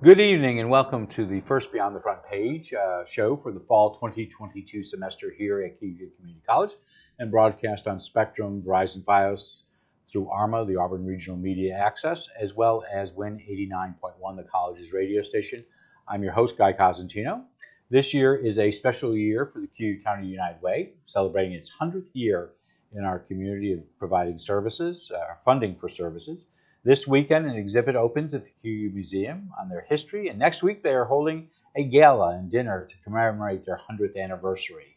Good evening and welcome to the first Beyond the Front Page show for the fall 2022 semester here at Cayuga Community College and broadcast on Spectrum, Verizon Fios through ARMA, the Auburn Regional Media Access, as well as WIN 89.1, the college's radio station. I'm your host, Guy Cosentino. This year is a special year for the Cayuga County United Way, celebrating its 100th year in our community of providing services, funding for services. This weekend, an exhibit opens at the Cayuga Museum on their history, and next week they are holding a gala and dinner to commemorate their 100th anniversary.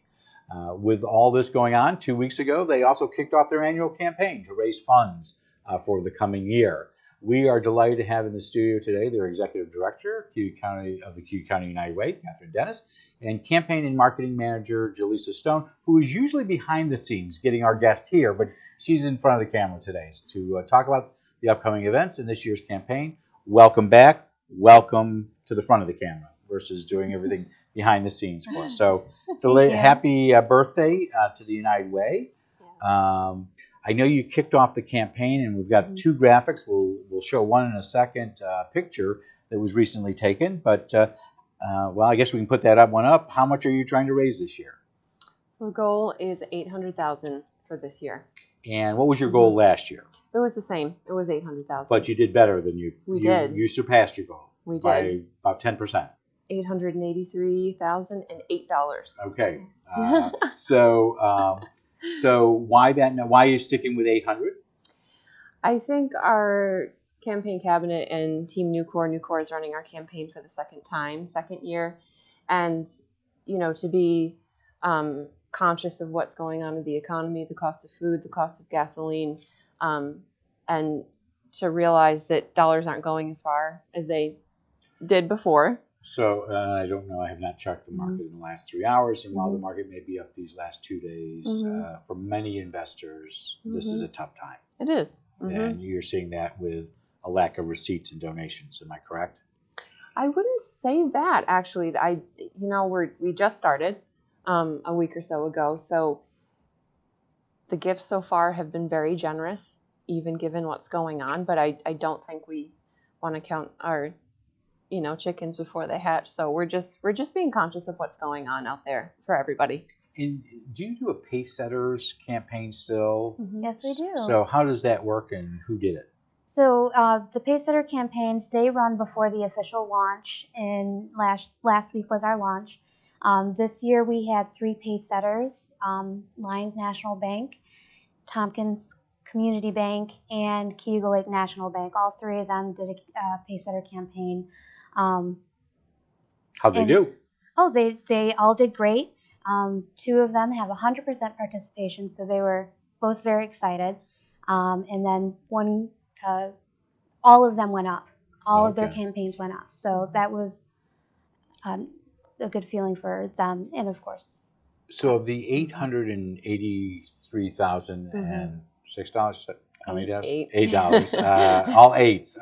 With all this going on, 2 weeks ago, they also kicked off their annual campaign to raise funds for the coming year. We are delighted to have in the studio today their Executive Director of the Cayuga County United Way, Kathryn, and Campaign and Marketing Manager, Julisa Stone, who is usually behind the scenes getting our guests here, but she's in front of the camera today to talk about the upcoming events in this year's campaign. Welcome back. Welcome to the front of the camera versus doing everything behind the scenes for us. So it's a happy birthday to the United Way. Yes. I know you kicked off the campaign, and we've got two graphics. We'll show one in a second picture that was recently taken. But, well, I guess we can put that one up. How much are you trying to raise this year? The goal is $800,000 for this year. And what was your goal last year? It was the same. It was $800,000. But you did better than We did. You surpassed your goal. We did. By about 10%. $883,008. Okay. So why that? Why are you sticking with 800? I think our campaign cabinet and Team Nucor is running our campaign for the second year. And, to be conscious of what's going on in the economy, the cost of food, the cost of gasoline, and to realize that dollars aren't going as far as they did before. So I don't know. I have not checked the market in the last 3 hours, and while the market may be up these last 2 days, for many investors, this is a tough time. It is. And you're seeing that with a lack of receipts and donations. Am I correct? I wouldn't say that, actually. We just started a week or so ago, so the gifts so far have been very generous, even given what's going on. But I don't think we want to count our chickens before they hatch. So we're just being conscious of what's going on out there for everybody. And do you do a pace setters campaign still? Yes, we do. So how does that work, and who did it? So the pace setter campaigns, they run before the official launch, and last week was our launch. This year we had 3 pace setters, Lions National Bank, Tompkins Community Bank, and Cayuga Lake National Bank. All 3 of them did a pace setter campaign. How'd they do? Oh, they all did great. 2 of them have 100% participation, so they were both very excited. And then all of them went up. All of their campaigns went up. So that was a good feeling for them, and of course. So of the $883,006, how many dollars? $8. All 8s.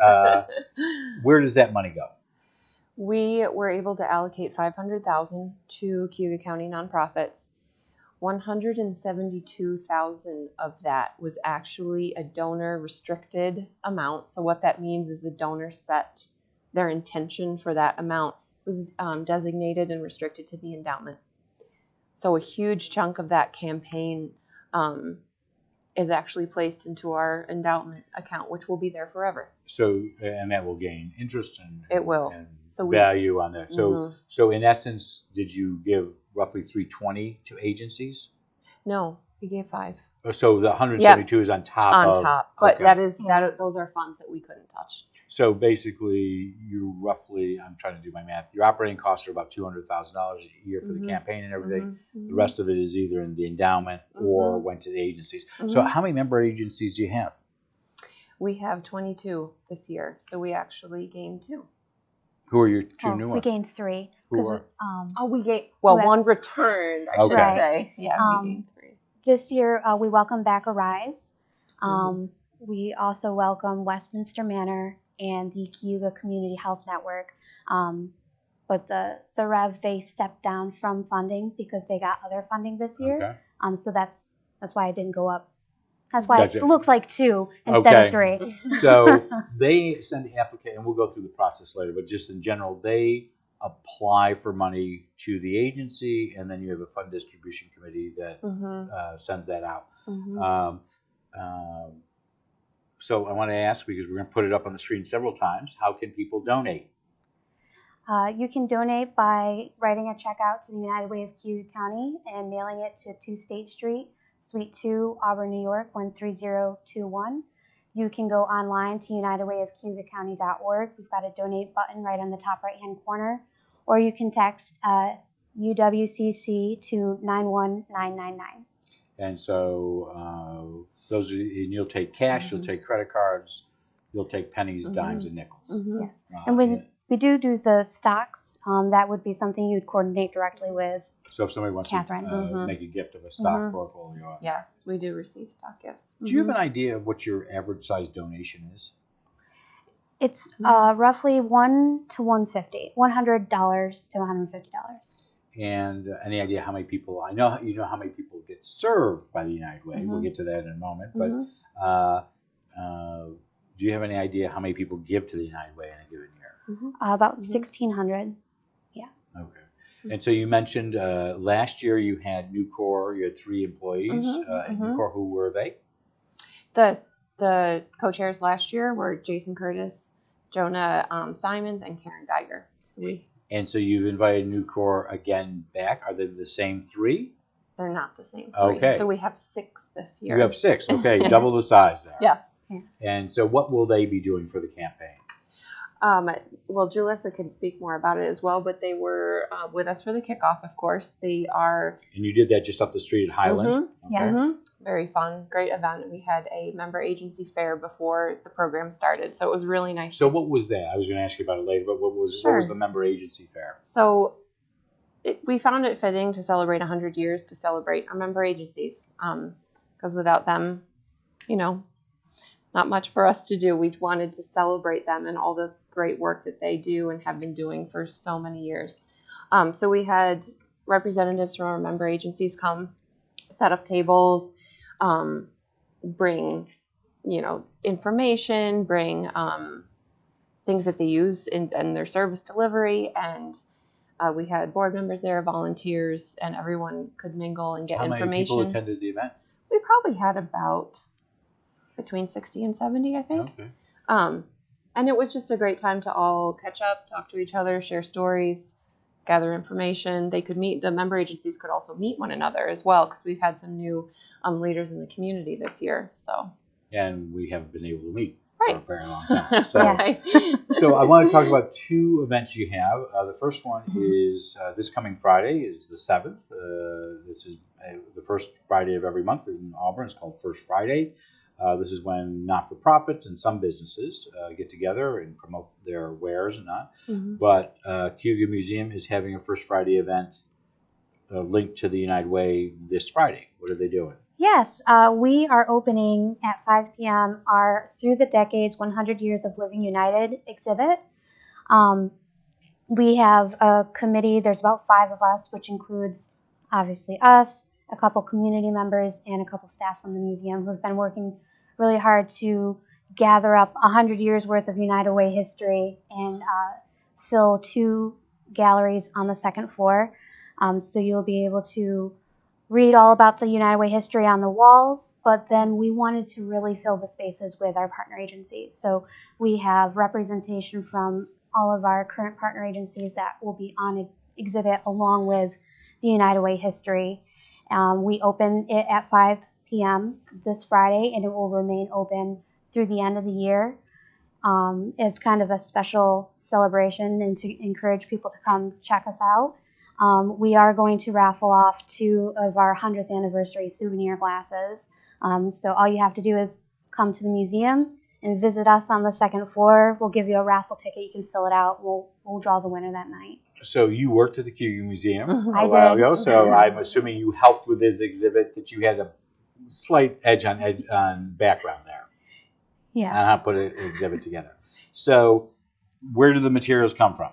Where does that money go? We were able to allocate $500,000 to Cayuga County nonprofits. $172,000 of that was actually a donor restricted amount. So what that means is the donor set their intention for that amount was designated and restricted to the endowment. So a huge chunk of that campaign is actually placed into our endowment account, which will be there forever. So, and that will gain interest and it will. And value on that. So in essence, did you give roughly $320 to agencies? No, we gave 5. So the 172 is on top. On top, but those are funds that we couldn't touch. So basically, you roughly, I'm trying to do my math, your operating costs are about $200,000 a year for the campaign and everything. The rest of it is either in the endowment or went to the agencies. So how many member agencies do you have? We have 22 this year, so we actually gained 2. Who are your 2 new ones? We gained 3. Who are? One returned, I should say. Yeah, we gained 3. This year, we welcome back Arise. We also welcome Westminster Manor and the Cayuga Community Health Network. But the Rev, they stepped down from funding because they got other funding this year. So that's why it didn't go up That's why Gotcha. it looks like 2 instead of 3. So they send the application, and we'll go through the process later, but just in general, they apply for money to the agency, and then you have a fund distribution committee that sends that out. So I want to ask, because we're going to put it up on the screen several times, how can people donate? You can donate by writing a check out to the United Way of Cayuga County and mailing it to 2 State Street, Suite 2, Auburn, New York, 13021. You can go online to unitedwayofcayugacounty.org. We've got a donate button right on the top right-hand corner. Or you can text UWCC to 91999. And so those are, and you'll take cash, you'll take credit cards, you'll take pennies, dimes, and nickels. Yes. And when we do the stocks, that would be something you'd coordinate directly with. So if somebody wants Kathryn. to make a gift of a stock portfolio. Yes, we do receive stock gifts. Do you have an idea of what your average size donation is? It's roughly $1 to $150, $100 to $150. And any idea how many people? I know you know how many people get served by the United Way. We'll get to that in a moment. But do you have any idea how many people give to the United Way in a given year? About 1,600. Yeah. Okay. And so you mentioned last year you had Nucor. You had 3 employees at Nucor. Who were they? The co-chairs last year were Jason Curtis, Jonah Simons, and Karen Geiger. So you've invited Nucor again back. Are they the same 3? They're not the same 3. Okay. So we have 6 this year. You have 6. Okay, double the size there. Yes. And so what will they be doing for the campaign? Well, Julisa can speak more about it as well, but they were with us for the kickoff, of course. They are... And you did that just up the street at Highland? Okay. Yes. Very fun, great event. We had a member agency fair before the program started, so it was really nice. So what was that? I was going to ask you about it later, but what was the member agency fair? So we found it fitting to celebrate 100 years to celebrate our member agencies, because without them, not much for us to do. We wanted to celebrate them and all the great work that they do and have been doing for so many years. So we had representatives from our member agencies come, set up tables, bring, information, bring things that they use in their service delivery, and we had board members there, volunteers, and everyone could mingle and get information. How many people attended the event? We probably had about between 60 and 70, I think. Okay. And it was just a great time to all catch up, talk to each other, share stories, gather information. They could meet, the member agencies could also meet one another as well, because we've had some new leaders in the community this year. And we haven't been able to meet for a very long time. So, so I want to talk about 2 events you have. The first one is this coming Friday, is the 7th. This is the first Friday of every month in Auburn. It's called First Friday. This is when not-for-profits and some businesses get together and promote their wares and not. But Cayuga Museum is having a First Friday event linked to the United Way this Friday. What are they doing? Yes, we are opening at 5 p.m. our Through the Decades 100 Years of Living United exhibit. We have a committee. There's about 5 of us, which includes obviously us, a couple community members, and a couple staff from the museum who've been working really hard to gather up 100 years worth of United Way history and fill 2 galleries on the second floor. So you'll be able to read all about the United Way history on the walls, but then we wanted to really fill the spaces with our partner agencies. So we have representation from all of our current partner agencies that will be on exhibit along with the United Way history. We open it at 5 p.m. this Friday, and it will remain open through the end of the year as kind of a special celebration and to encourage people to come check us out. We are going to raffle off 2 of our 100th anniversary souvenir glasses. So all you have to do is come to the museum and visit us on the second floor. We'll give you a raffle ticket. You can fill it out. We'll draw the winner that night. So you worked at the Cayuga Museum I a while did. ago, so I'm assuming you helped with this exhibit, that you had a slight edge on background there. Yeah. On how to put an exhibit together. So where do the materials come from?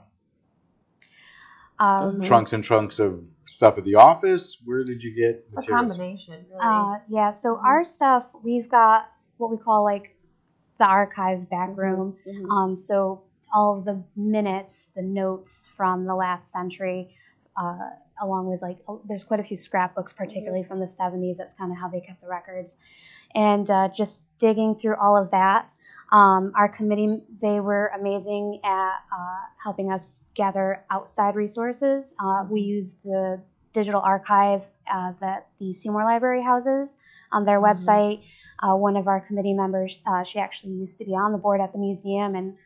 Trunks and trunks of stuff at the office? Where did you get It's materials? a combination, really. Yeah, so our stuff, we've got what we call like the archive back room. So all of the minutes, the notes from the last century, along with like, there's quite a few scrapbooks, particularly from the 70s. That's kind of how they kept the records. And just digging through all of that. Our committee, they were amazing at helping us gather outside resources. We used the digital archive that the Seymour Library houses on their website. One of our committee members, she actually used to be on the board at the museum and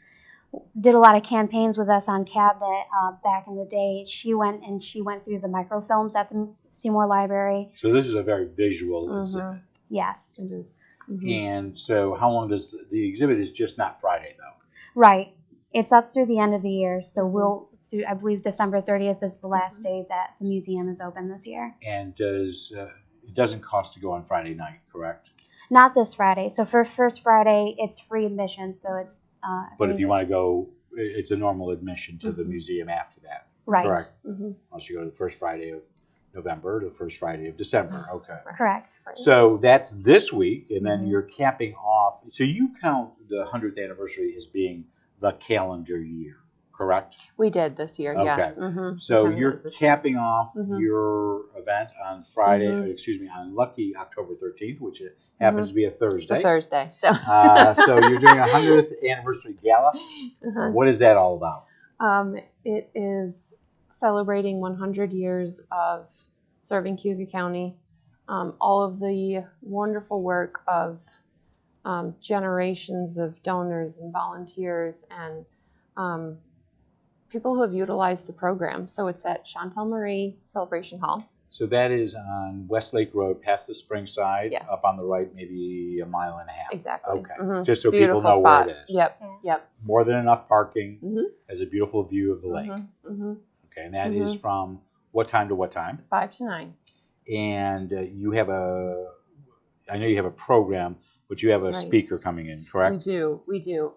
did a lot of campaigns with us on cabinet back in the day. She went through the microfilms at the Seymour Library. So this is a very visual exhibit. Yes. It is. And so how long does the exhibit is just not Friday though? Right. It's up through the end of the year. So I believe December 30th is the last day that the museum is open this year. And it doesn't cost to go on Friday night, correct? Not this Friday. So for first Friday, it's free admission. So it's. But if you want to go, it's a normal admission to the museum after that. Right. Correct. Unless you go to the first Friday of November to the first Friday of December. Okay. Correct. So that's this week, and then you're capping off. So you count the 100th anniversary as being the calendar year, correct? We did this year, yes. So you're capping off your event on Friday, on lucky October 13th, which happens to be a Thursday. It's a Thursday. So you're doing a 100th anniversary gala. What is that all about? It is celebrating 100 years of serving Cayuga County. All of the wonderful work of generations of donors and volunteers and people who have utilized the program. So it's at Chantal Marie Celebration Hall. So that is on Westlake Road, past the spring side, Yes. up on the right, maybe a mile and a half. Exactly. Okay. Just so Beautiful people know spot. where it is. Yep. More than enough parking. Has a beautiful view of the lake. Okay, and that is from what time to what time? 5 to 9. And you have I know you have a program, but you have a speaker coming in, correct? We do.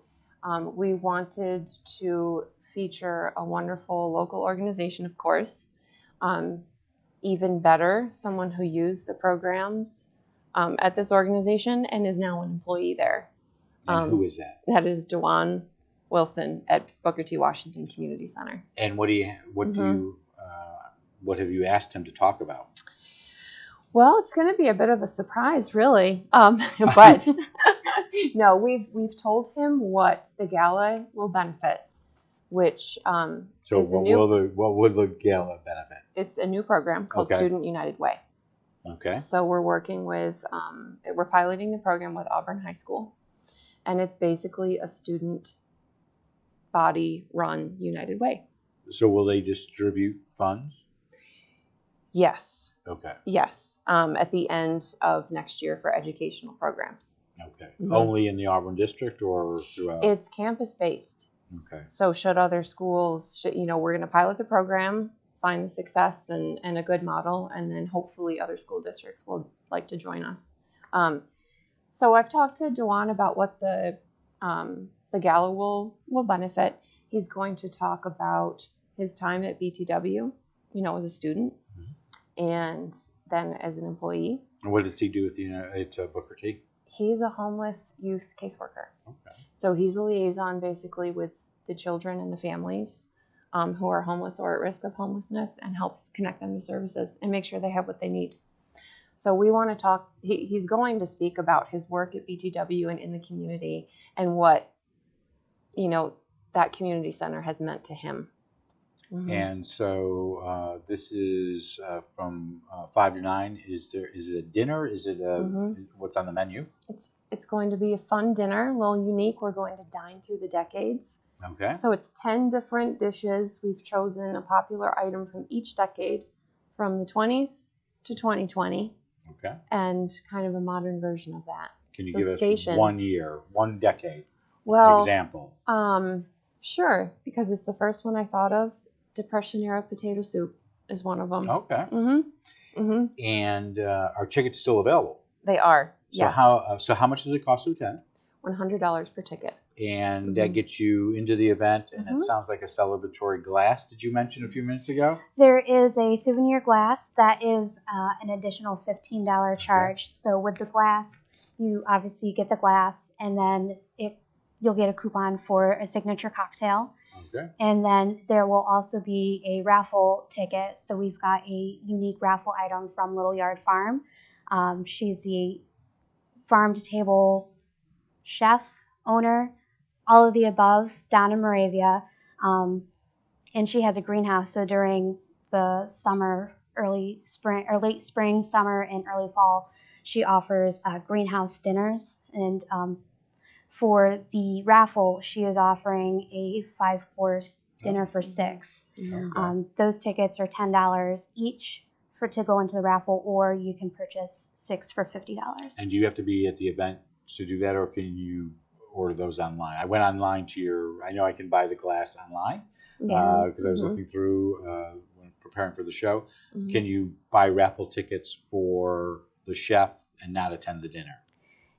We wanted to feature a wonderful local organization, of course. Even better, someone who used the programs at this organization and is now an employee there. And who is that? That is Dewan Wilson at Booker T. Washington Community Center. And what have you asked him to talk about? Well, it's going to be a bit of a surprise, really. But no, we've told him what the gala will benefit, which so is what will the gala benefit? It's a new program called Student United Way. Okay. So we're working with we're piloting the program with Auburn High School, and it's basically a student body run United Way. So will they distribute funds? Yes. Okay. Yes. At the end of next year for educational programs. Okay. Only in the Auburn district or throughout? It's campus based. Okay. So should other schools, we're going to pilot the program, find the success and a good model, and then hopefully other school districts will like to join us. So I've talked to Dewan about what the gala will benefit. He's going to talk about his time at BTW, as a student, and then as an employee. And what does he do at Booker T? He's a homeless youth caseworker. Okay. So he's a liaison basically with the children and the families who are homeless or at risk of homelessness, and helps connect them to services and make sure they have what they need. So we want to talk, he's going to speak about his work at BTW and in the community and what, that community center has meant to him. And so this is from 5 to 9. Is it a dinner? Is it what's on the menu? It's going to be a fun dinner, a little unique. We're going to dine through the decades. Okay. So it's 10 different dishes. We've chosen a popular item from each decade, from the 20s to 2020. Okay. And kind of a modern version of that. Can you give us 1 year, 1 decade example? Sure, because it's the first one I thought of. Depression-era potato soup is one of them. Okay. And are tickets still available? They are, So yes. how much does it cost to attend? $100 per ticket. And that gets you into the event, and it sounds like a celebratory glass. Did you mention a few minutes ago? There is a souvenir glass that is an additional $15 charge. Okay. So with the glass, you obviously get the glass, and then you'll get a coupon for a signature cocktail. Okay. And then there will also be a raffle ticket. So we've got a unique raffle item from Little Yard Farm. She's the farm-to-table chef, owner, all of the above, down in Moravia. And she has a greenhouse. So during the summer, early spring, or late spring, summer, and early fall, she offers greenhouse dinners. And for the raffle, she is offering a 5-course dinner for 6. Okay. Those tickets are $10 each to go into the raffle, or you can purchase 6 for $50. And do you have to be at the event to do that, or can you order those online? I went online to I know I can buy the glass online because I was looking through when preparing for the show. Can you buy raffle tickets for the chef and not attend the dinner?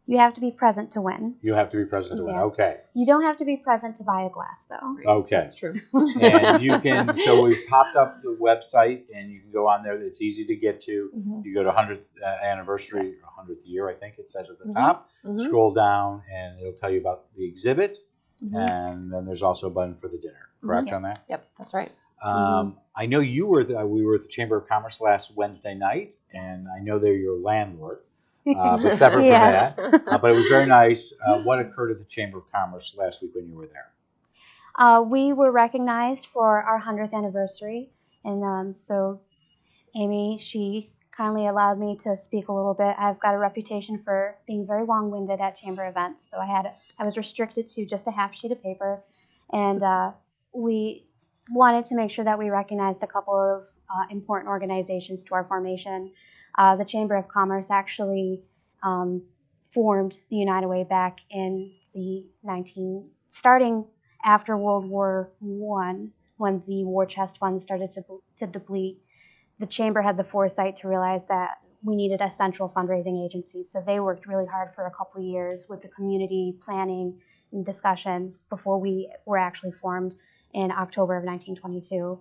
You have to be present to win. You have to be present to win. Okay. You don't have to be present to buy a glass, though. Okay. That's true. And you can, so we've popped up the website, and you can go on there. It's easy to get to. You go to 100th anniversary, 100th year, I think it says at the top. Scroll down, and it'll tell you about the exhibit. And then there's also a button for the dinner. Correct on that? Yep, that's right. I know we were at the Chamber of Commerce last Wednesday night, and I know they're your landlord. But separate from that. But it was very nice. What occurred at the Chamber of Commerce last week when you were there? We were recognized for our 100th anniversary. And so Amy, she kindly allowed me to speak a little bit. I've got a reputation for being very long-winded at chamber events. So I was restricted to just a half sheet of paper. And we wanted to make sure that we recognized a couple of important organizations to our formation. The Chamber of Commerce actually formed the United Way back in starting after World War I, when the war chest funds started to deplete. The Chamber had the foresight to realize that we needed a central fundraising agency. So they worked really hard for a couple of years with the community planning and discussions before we were actually formed in October of 1922.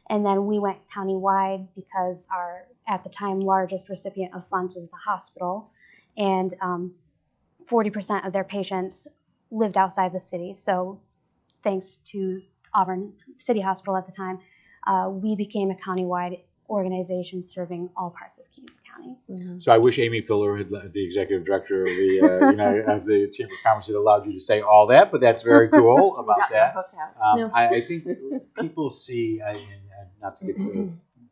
And then we went countywide because our, at the time, largest recipient of funds was the hospital. And 40% of their patients lived outside the city. So thanks to Auburn City Hospital at the time, we became a countywide organization serving all parts of Cayuga County. So I wish Amy Filler, the executive director of the of the Chamber of Commerce, had allowed you to say all that. But that's very cool about that. I think people see, not to get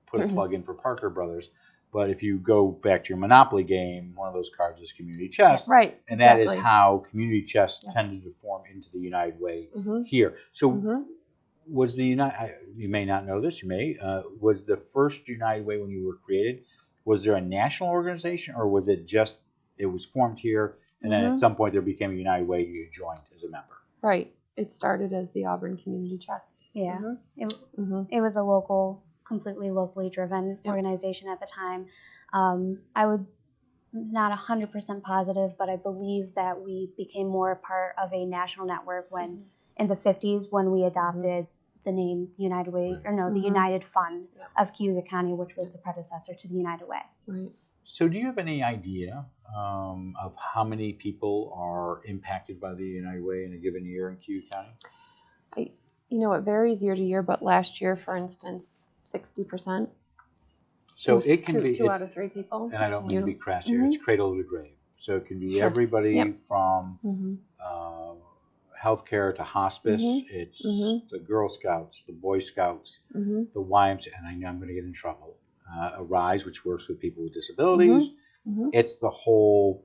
put a plug in for Parker Brothers, but if you go back to your Monopoly game, one of those cards is Community Chest. Right. And that is how Community Chest tended to form into the United Way here. So was the you may not know this, you may, was the first United Way when you were created, was there a national organization, or was it just, it was formed here, and then at some point there became a United Way and you joined as a member? Right. It started as the Auburn Community Chest. Yeah. It was a completely locally driven organization at the time. I would not 100% positive, but I believe that we became more a part of a national network when in the 50s when we adopted the name United Way, the United Fund of Cayuga County, which was the predecessor to the United Way. Right. So do you have any idea of how many people are impacted by the United Way in a given year in Cayuga County? It varies year to year, but last year, for instance, 60%. So it can be 2 out of 3 people. And I don't mean to be crass here. It's cradle to grave. So it can be everybody from healthcare to hospice. It's the Girl Scouts, the Boy Scouts, the YMCA, and I know I'm going to get in trouble. Arise, which works with people with disabilities. It's the whole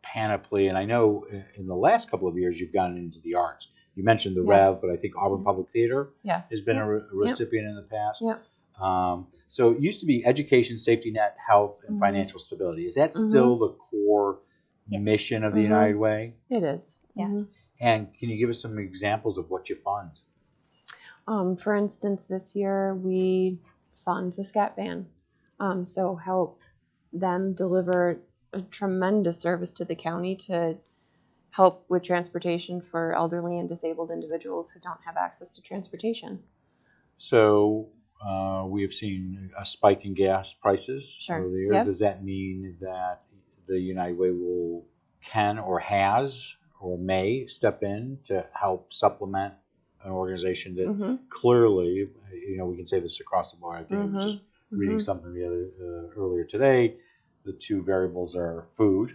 panoply. And I know in the last couple of years you've gotten into the arts. You mentioned the Rev, but I think Auburn Public Theater has been a recipient in the past. So it used to be education, safety net, health, and financial stability. Is that still the core mission of the United Way? It is. Yes. And can you give us some examples of what you fund? For instance, this year we fund the Scat Band. So help them deliver a tremendous service to the county to help with transportation for elderly and disabled individuals who don't have access to transportation. So we have seen a spike in gas prices Sure. earlier. Yep. Does that mean that the United Way can or has or may step in to help supplement an organization that clearly, we can say this across the board. I think I was just reading something earlier today. The two variables are food,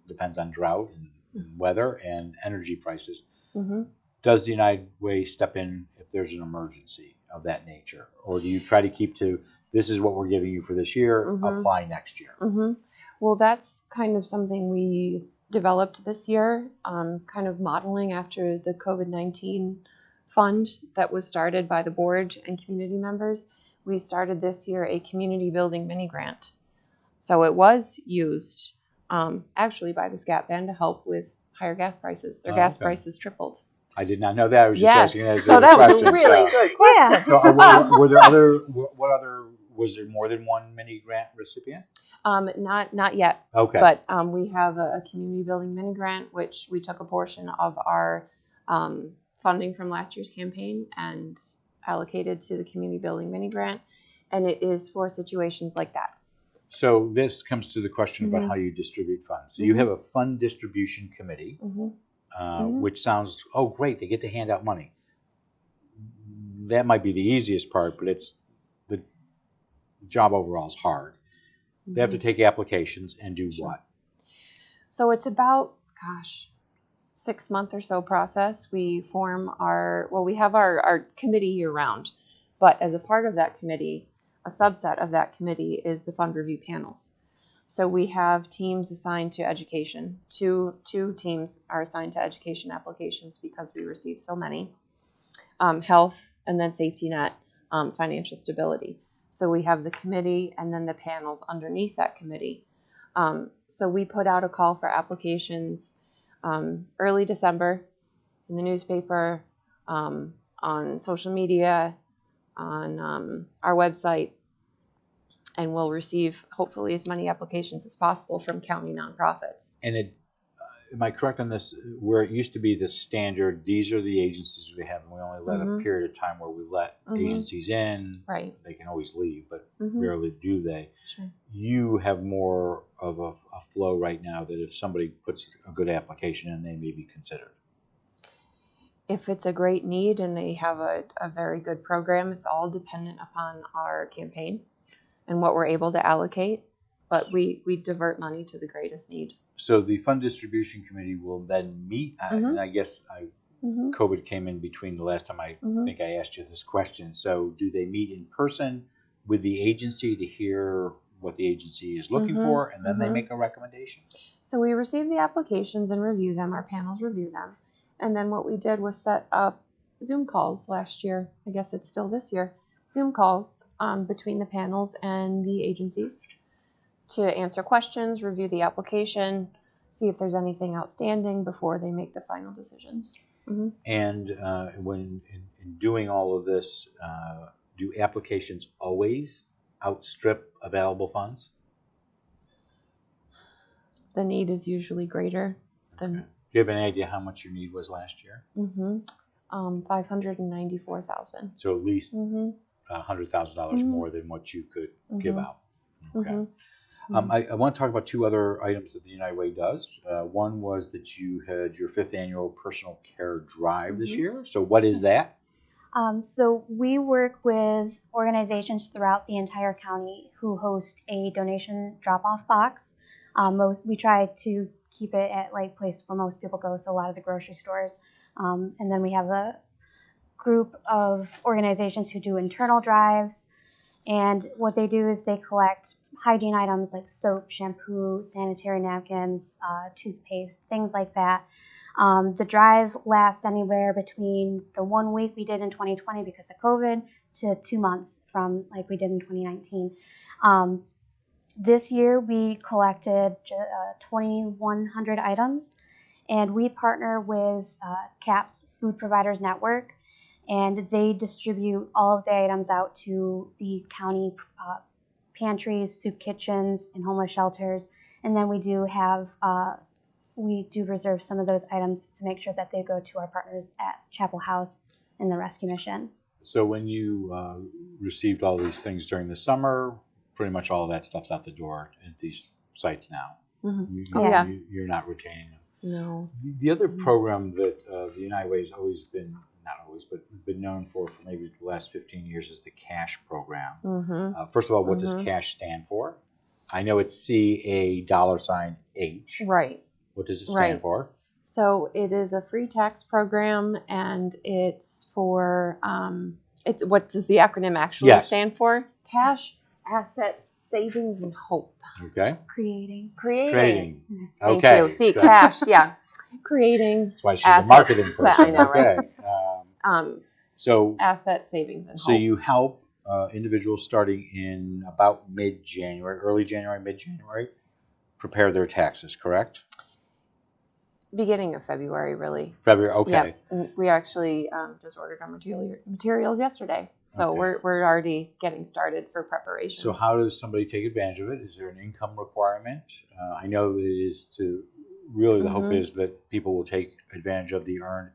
depends on drought and weather, and energy prices. Does the United Way step in if there's an emergency of that nature? Or do you try to keep to, this is what we're giving you for this year, apply next year? Well, that's kind of something we developed this year, kind of modeling after the COVID-19 fund that was started by the board and community members. We started this year a community building mini grant. So it was used actually by the SCAT band to help with higher gas prices. Their gas prices tripled. I did not know that. I was just asking as so a that question. was a really good question. Yeah. So was there more than one mini grant recipient? Not yet. Okay. But we have a community building mini grant, which we took a portion of our funding from last year's campaign and allocated to the community building mini grant. And it is for situations like that. So this comes to the question about how you distribute funds. So you have a fund distribution committee, which sounds, oh, great, they get to hand out money. That might be the easiest part, but it's the job overall is hard. They have to take applications and do what? So it's about, 6-month or so process. We form we have our committee year round, but as a part of that committee, a subset of that committee is the fund review panels. So we have teams assigned to education. Two teams are assigned to education applications because we receive so many. Health, and then safety net, financial stability. So we have the committee and then the panels underneath that committee. So we put out a call for applications early December in the newspaper, on social media, on our website, and we'll receive hopefully as many applications as possible from county nonprofits. And am I correct on this? Where it used to be the standard, these are the agencies we have, and we only let a period of time where we let agencies in. Right. They can always leave, but rarely do they. Sure. You have more of a flow right now that if somebody puts a good application in, they may be considered. If it's a great need and they have a very good program, it's all dependent upon our campaign and what we're able to allocate. But we divert money to the greatest need. So the fund distribution committee will then meet, and I guess COVID came in between the last time I think I asked you this question. So do they meet in person with the agency to hear what the agency is looking for, and then they make a recommendation? So we receive the applications and review them. Our panels review them. And then what we did was set up Zoom calls last year. I guess it's still this year. Zoom calls between the panels and the agencies to answer questions, review the application, see if there's anything outstanding before they make the final decisions. And when in doing all of this, do applications always outstrip available funds? The need is usually greater than... Do you have any idea how much your need was last year? $594,000. So at least $100,000 more than what you could give out. Okay. I want to talk about two other items that the United Way does. One was that you had your 5th annual personal care drive this year. So what is that? So we work with organizations throughout the entire county who host a donation drop-off box. We try to keep it at like place where most people go, so a lot of the grocery stores. And then we have a group of organizations who do internal drives. And what they do is they collect hygiene items like soap, shampoo, sanitary napkins, toothpaste, things like that. The drive lasts anywhere between the 1 week we did in 2020 because of COVID to 2 months from like we did in 2019. This year we collected 2,100 items, and we partner with CAPS Food Providers Network, and they distribute all of the items out to the county pantries, soup kitchens, and homeless shelters. And then we do have we do reserve some of those items to make sure that they go to our partners at Chapel House and the rescue mission. So when you received all these things during the summer, pretty much all of that stuff's out the door at these sites now. Yes. You're not retaining them. No. The other program that the United Way has always been, not always, but been known for maybe the last 15 years is the CASH program. First of all, what does CASH stand for? I know it's $CA$H. Right. What does it stand for? So it is a free tax program, and it's for, what does the acronym actually stand for? Cash, Asset, Savings, and Hope. Okay. Creating. Thank Okay. you. See, cash, creating. That's why she's a marketing person. I know, right? So asset, savings, and hope. So you help individuals starting in about mid-January, early January, mid-January, prepare their taxes, correct? Beginning of February, really. February, okay. Yeah, we actually just ordered our materials yesterday, so we're already getting started for preparations. So how does somebody take advantage of it? Is there an income requirement? I know it is to really the hope is that people will take advantage of the earned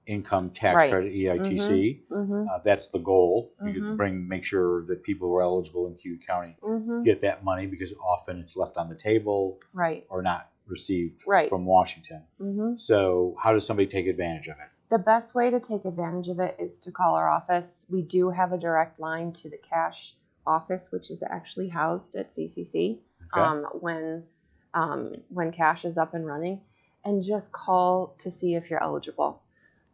income tax credit, EITC. That's the goal. You can make sure that people who are eligible in Cayuga County get that money, because often it's left on the table or not received from Washington. So how does somebody take advantage of it? The best way to take advantage of it is to call our office. We do have a direct line to the cash office, which is actually housed at CCC when cash is up and running, and just call to see if you're eligible.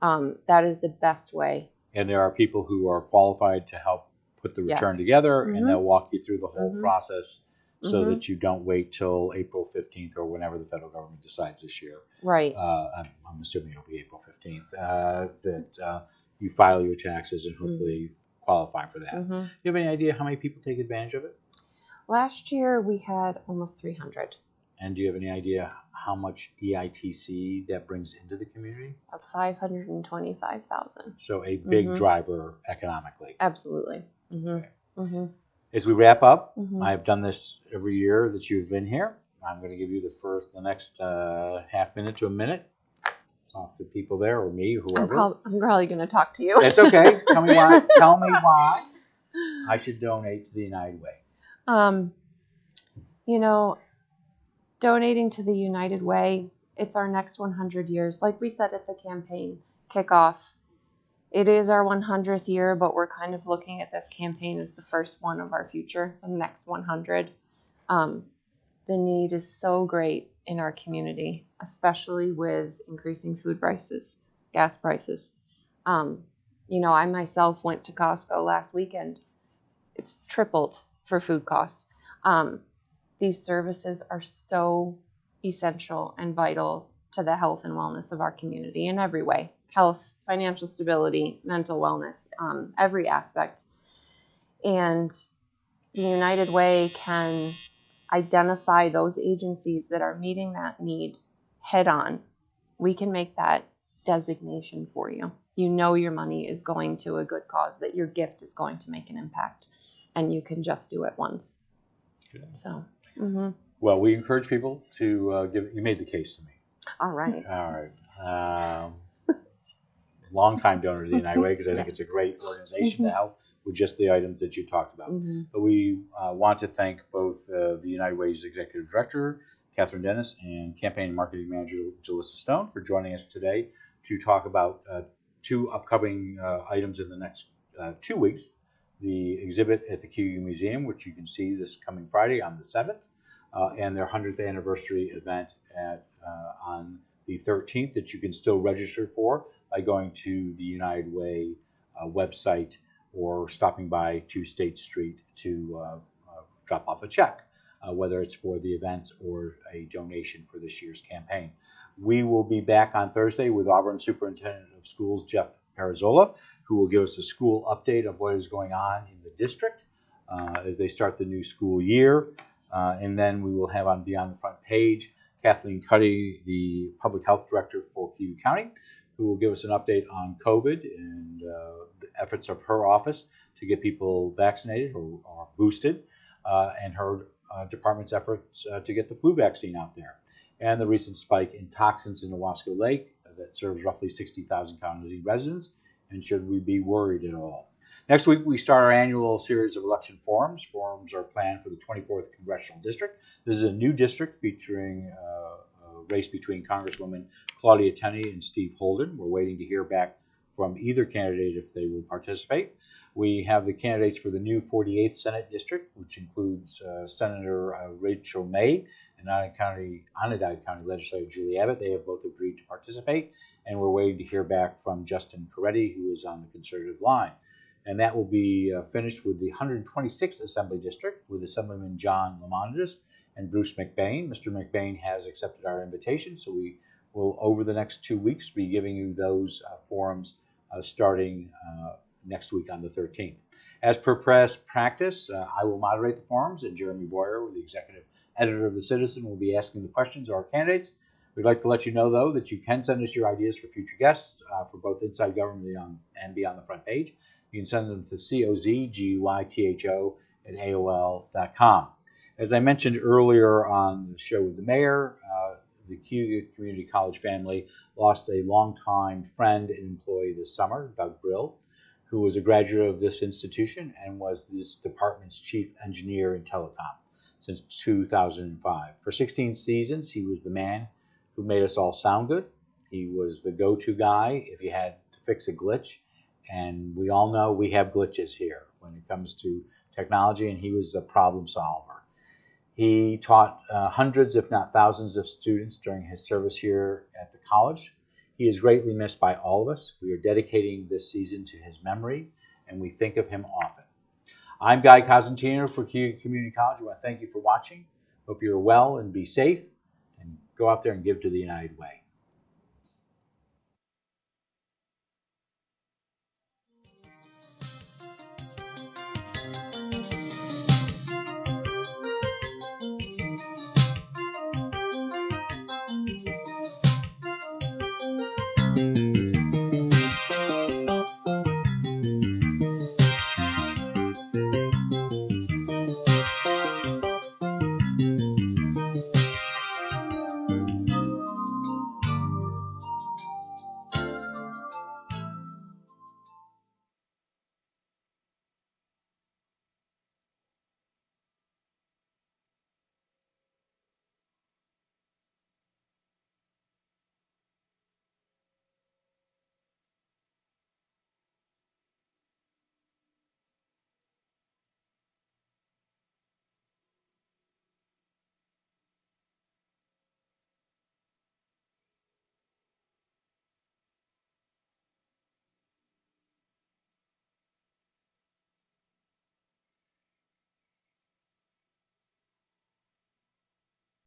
That is the best way. And there are people who are qualified to help put the return together, and they'll walk you through the whole process so that you don't wait till April 15th or whenever the federal government decides this year. Right. I'm assuming it'll be April 15th, that you file your taxes and hopefully qualify for that. Do you have any idea how many people take advantage of it? Last year we had almost 300. And do you have any idea how much EITC that brings into the community? 525,000. So a big driver economically. Absolutely. As we wrap up, I've done this every year that you've been here. I'm going to give you the next half minute to a minute. Talk to people there, or me, or whoever. I'm probably going to talk to you. It's okay. Tell me why. Tell me why I should donate to the United Way. Donating to the United Way, it's our next 100 years. Like we said at the campaign kickoff, it is our 100th year, but we're kind of looking at this campaign as the first one of our future, the next 100. The need is so great in our community, especially with increasing food prices, gas prices. I myself went to Costco last weekend. It's tripled for food costs. These services are so essential and vital to the health and wellness of our community in every way. Health, financial stability, mental wellness, every aspect. And the United Way can identify those agencies that are meeting that need head on. We can make that designation for you. You know your money is going to a good cause, that your gift is going to make an impact, and you can just do it once. Good. So. Well, we encourage people to you made the case to me. All right. Long-time donor to the United Way, because I think it's a great organization to help with just the items that you talked about. But we want to thank both the United Way's Executive Director, Kathryn Dennis, and Campaign and Marketing Manager, Julisa Stone, for joining us today to talk about two upcoming items in the next 2 weeks. The exhibit at the Cayuga Museum, which you can see this coming Friday on the 7th, and their 100th anniversary event on the 13th that you can still register for by going to the United Way website or stopping by to State Street to drop off a check, whether it's for the events or a donation for this year's campaign. We will be back on Thursday with Auburn Superintendent of Schools, Jeff Parazola, who will give us a school update of what is going on in the district as they start the new school year. And then we will have on Beyond the Front Page Kathleen Cuddy, the Public Health Director for Cayuga County, who will give us an update on COVID and the efforts of her office to get people vaccinated or boosted, and her department's efforts to get the flu vaccine out there. and the recent spike in toxins in the Wasco Lake that serves roughly 60,000 county residents, and should we be worried at all? Next week, we start our annual series of election forums. Forums are planned for the 24th Congressional District. This is a new district featuring a race between Congresswoman Claudia Tenney and Steve Holden. We're waiting to hear back from either candidate if they will participate. We have the candidates for the new 48th Senate District, which includes Senator Rachel May and Onondaga County Legislator Julie Abbott. They have both agreed to participate, and we're waiting to hear back from Justin Coretti, who is on the conservative line. And that will be finished with the 126th Assembly District with Assemblyman John Lamondis and Bruce McBain. Mr. McBain has accepted our invitation, so we will, over the next 2 weeks, be giving you those forums starting next week on the 13th. As per past practice, I will moderate the forums, and Jeremy Boyer, the executive editor of The Citizen, will be asking the questions of our candidates. We'd like to let you know, though, that you can send us your ideas for future guests for both Inside Government and Beyond the Front Page. You can send them to cozguytho@aol.com. As I mentioned earlier on the show with the mayor, the Cayuga Community College family lost a longtime friend and employee this summer, Doug Brill, who was a graduate of this institution and was this department's chief engineer in telecom since 2005. For 16 seasons, he was the man who made us all sound good. He was the go-to guy if you had to fix a glitch. And we all know we have glitches here when it comes to technology, and he was a problem solver. He taught hundreds, if not thousands, of students during his service here at the college. He is greatly missed by all of us. We are dedicating this season to his memory, and we think of him often. I'm Guy Cosentino for Cayuga Community College. I want to thank you for watching. Hope you're well and be safe, and go out there and give to the United Way.